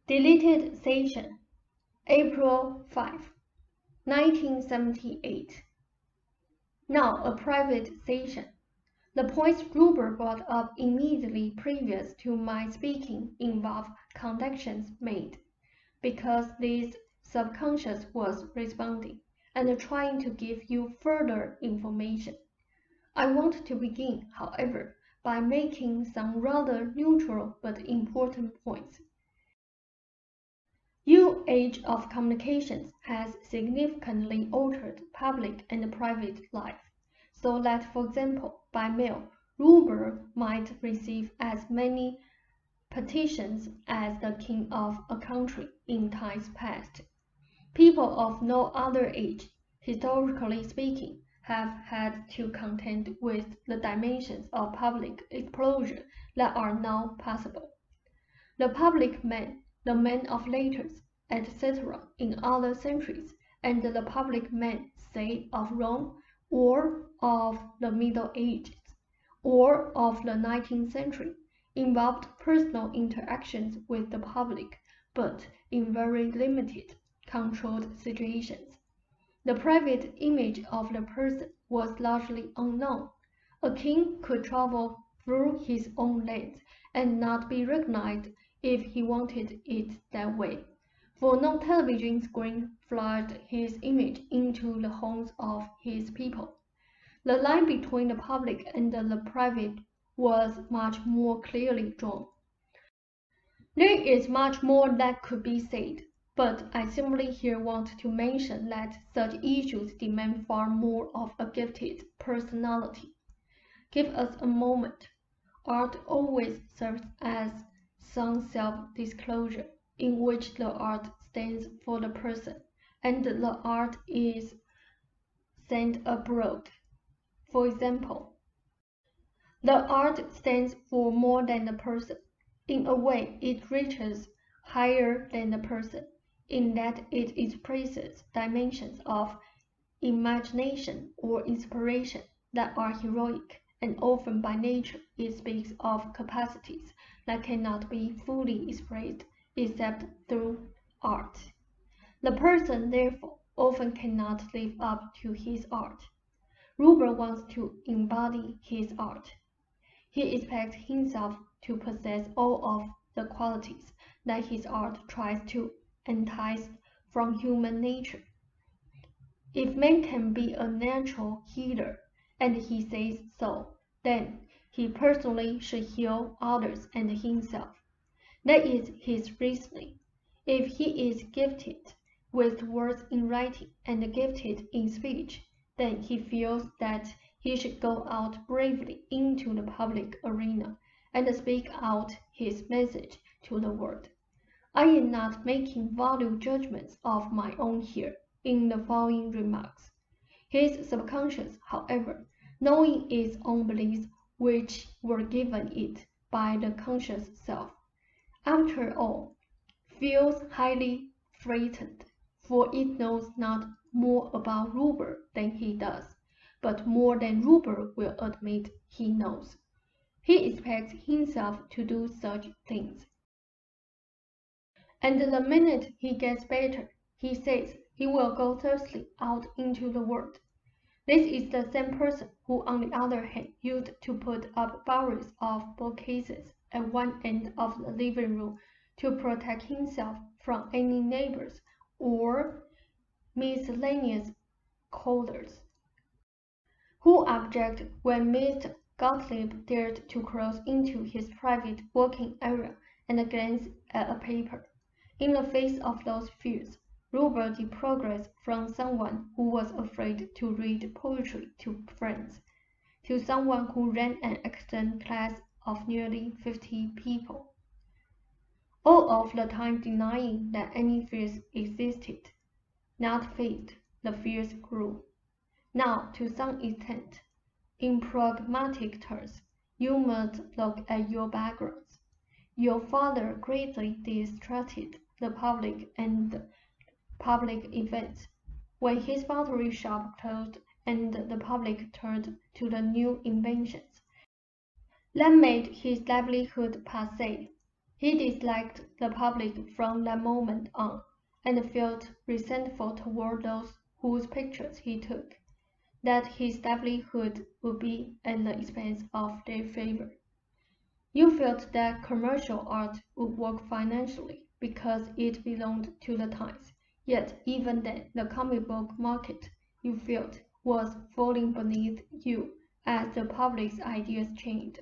Deleted session, April 5, 1978. Now a private session. The points Ruber brought up immediately previous to my speaking involve connections made, because this subconscious was responding and trying to give you further information. I want to begin, however, by making some rather neutral but important points. New age of communications has significantly altered public and private life, so that, for example, by mail, Ruber might receive as many petitions as the king of a country in times past. People of no other age, historically speaking, have had to contend with the dimensions of public exposure that are now possible. The public man, the man of letters, etc. in other centuries, and the public man, say, of Rome, or of the Middle Ages, or of the 19th century, involved personal interactions with the public, but in very limited, controlled situations. The private image of the person was largely unknown. A king could travel through his own lands and not be recognized if he wanted it that way, for no television screen flashed his image into the homes of his people. The line between the public and the private was much more clearly drawn. There is much more that could be said, but I simply here want to mention that such issues demand far more of a gifted personality. Give us a moment. Art always serves as some self-disclosure, in which the art stands for the person, and the art is sent abroad. For example, the art stands for more than the person. In a way, it reaches higher than the person, in that it expresses dimensions of imagination or inspiration that are heroic, and often by nature it speaks of capacities that cannot be fully expressed except through art. The person, therefore, often cannot live up to his art. Ruber wants to embody his art. He expects himself to possess all of the qualities that his art tries to entice from human nature. If man can be a natural healer, and he says so, then he personally should heal others and himself. That is his reasoning. If he is gifted with words in writing and gifted in speech, then he feels that he should go out bravely into the public arena and speak out his message to the world. I am not making value judgments of my own here in the following remarks. His subconscious, however, knowing its own beliefs which were given it by the conscious self, after all, feels highly frightened, for it knows not more about Ruber than he does, but more than Ruber will admit he knows. He expects himself to do such things. And the minute he gets better, he says he will go thirsty out into the world. This is the same person who, on the other hand, used to put up barrels of bookcases at one end of the living room to protect himself from any neighbors or miscellaneous callers, who object when Mr. Gottlieb dared to cross into his private working area and glance at a paper. In the face of those fears, Ruber did progress from someone who was afraid to read poetry to friends, to someone who ran an excellent class of nearly 50 people, all of the time denying that any fears existed. Not faced, the fears grew. Now, to some extent, in pragmatic terms, you must look at your backgrounds. Your father greatly distrusted the public and public events. When his pottery shop closed and the public turned to the new inventions, that made his livelihood passé. He disliked the public from that moment on, and felt resentful toward those whose pictures he took, that his livelihood would be at the expense of their favor. You felt that commercial art would work financially because it belonged to the times, yet even then the comic book market, you felt, was falling beneath you as the public's ideas changed.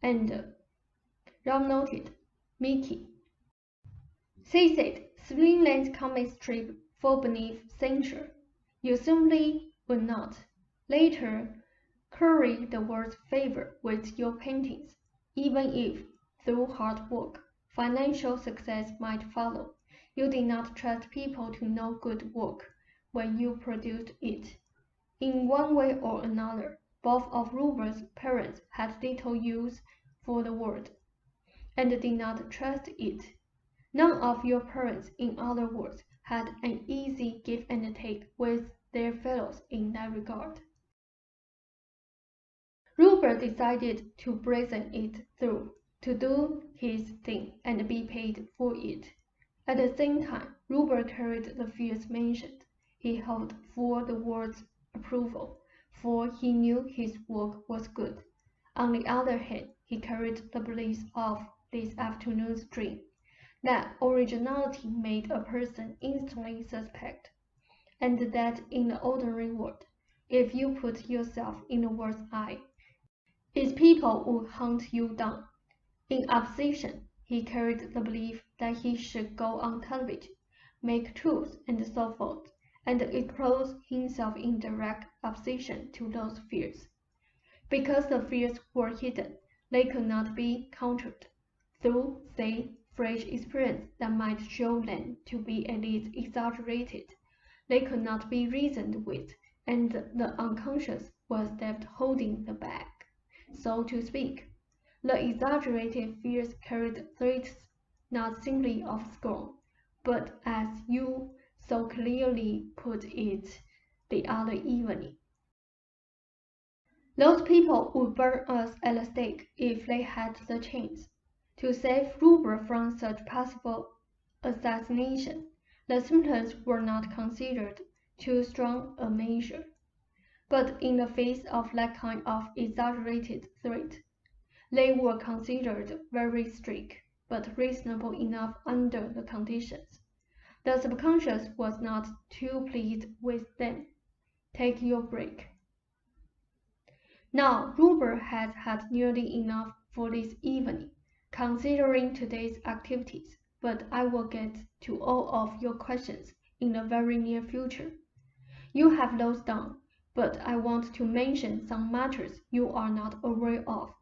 And Ram noted, Mickey. She said, Swingland's comic strip fall beneath censure. You simply would not. Later, curry the world's favor with your paintings, even if, through hard work, financial success might follow. You did not trust people to know good work when you produced it. In one way or another, both of Ruber's parents had little use for the world, and did not trust it. None of your parents, in other words, had an easy give and take with their fellows in that regard. Ruber decided to brazen it through, to do his thing and be paid for it. At the same time, Ruber carried the fears mentioned. He hoped for the world's approval, for he knew his work was good. On the other hand, he carried the belief of this afternoon's dream, that originality made a person instantly suspect, and that in the ordinary world, if you put yourself in the world's eye, its people would hunt you down. In opposition, he carried the belief that he should go on television, make truth and so forth, and expose himself in direct opposition to those fears. Because the fears were hidden, they could not be countered through, say, fresh experience that might show them to be at least exaggerated. They could not be reasoned with, and the unconscious was left holding the bag, so to speak. The exaggerated fears carried threats not simply of scorn, but as you so clearly put it the other evening. Those people would burn us at the stake if they had the chance. To save Ruber from such possible assassination, the symptoms were not considered too strong a measure. But in the face of that kind of exaggerated threat, they were considered very strict, but reasonable enough under the conditions. The subconscious was not too pleased with them. Take your break. Now, Ruber has had nearly enough for this evening, considering today's activities, but I will get to all of your questions in the very near future. You have those down, but I want to mention some matters you are not aware of.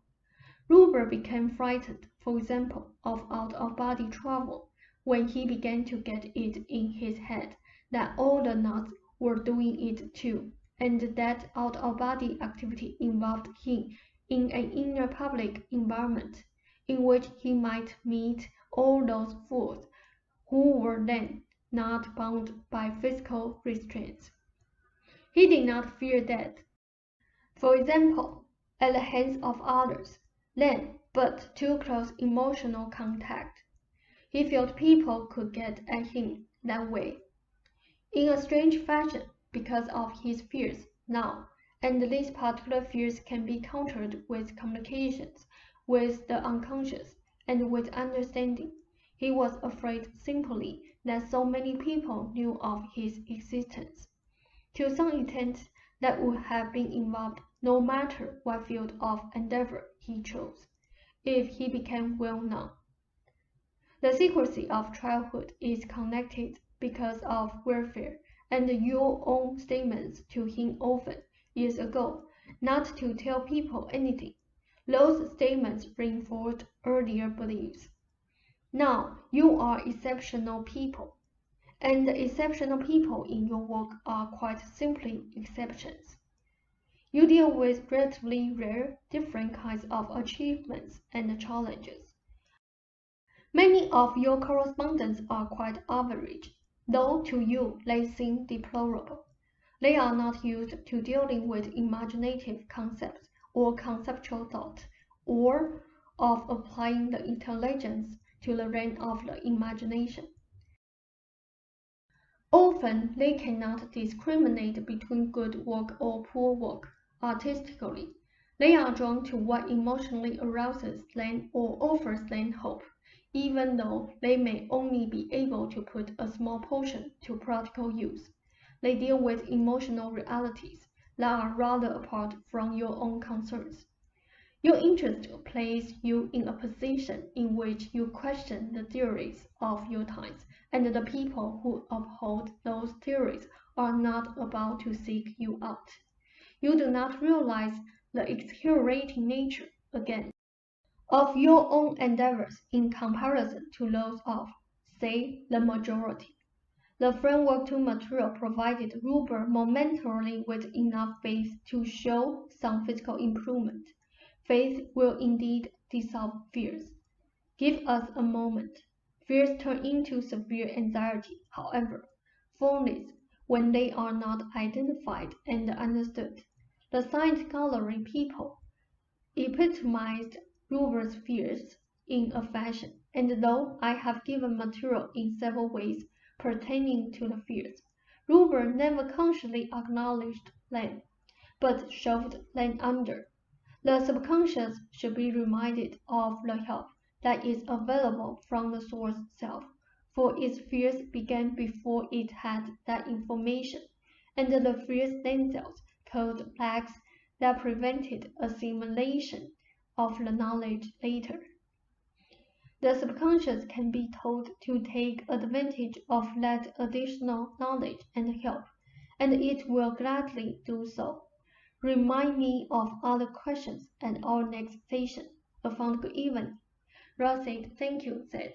Ruber became frightened, for example, of out-of-body travel when he began to get it in his head that all the nuts were doing it too, and that out-of-body activity involved him in an inner public environment in which he might meet all those fools who were then not bound by physical restraints. He did not fear death, for example, at the hands of others, then, but too close emotional contact. He felt people could get at him that way. In a strange fashion, because of his fears now, and these particular fears can be countered with communications with the unconscious and with understanding. He was afraid simply that so many people knew of his existence. To some extent, that would have been involved no matter what field of endeavor he chose, if he became well known. The secrecy of childhood is connected because of welfare, and your own statements to him often, years ago, not to tell people anything. Those statements reinforced earlier beliefs. Now you are exceptional people, and the exceptional people in your work are quite simply exceptions. You deal with relatively rare, different kinds of achievements and challenges. Many of your correspondents are quite average, though to you they seem deplorable. They are not used to dealing with imaginative concepts or conceptual thought, or of applying the intelligence to the realm of the imagination. Often, they cannot discriminate between good work or poor work artistically. They are drawn to what emotionally arouses them or offers them hope, even though they may only be able to put a small portion to practical use. They deal with emotional realities that are rather apart from your own concerns. Your interest places you in a position in which you question the theories of your times, and the people who uphold those theories are not about to seek you out. You do not realize the exhilarating nature, again, of your own endeavors in comparison to those of, say, the majority. The framework to material provided Ruber momentarily with enough faith to show some physical improvement. Faith will indeed dissolve fears. Give us a moment. Fears turn into severe anxiety, however, formless when they are not identified and understood. The Science Gallery people epitomized Ruber's fears in a fashion, and though I have given material in several ways pertaining to the fears, Ruber never consciously acknowledged them, but shoved them under. The subconscious should be reminded of the help that is available from the source self, for its fears began before it had that information, and the fears themselves caused lags that prevented assimilation of the knowledge later. The subconscious can be told to take advantage of that additional knowledge and help, and it will gladly do so. Remind me of other questions at our next session. A fond good evening. Ross said, thank you, Seth.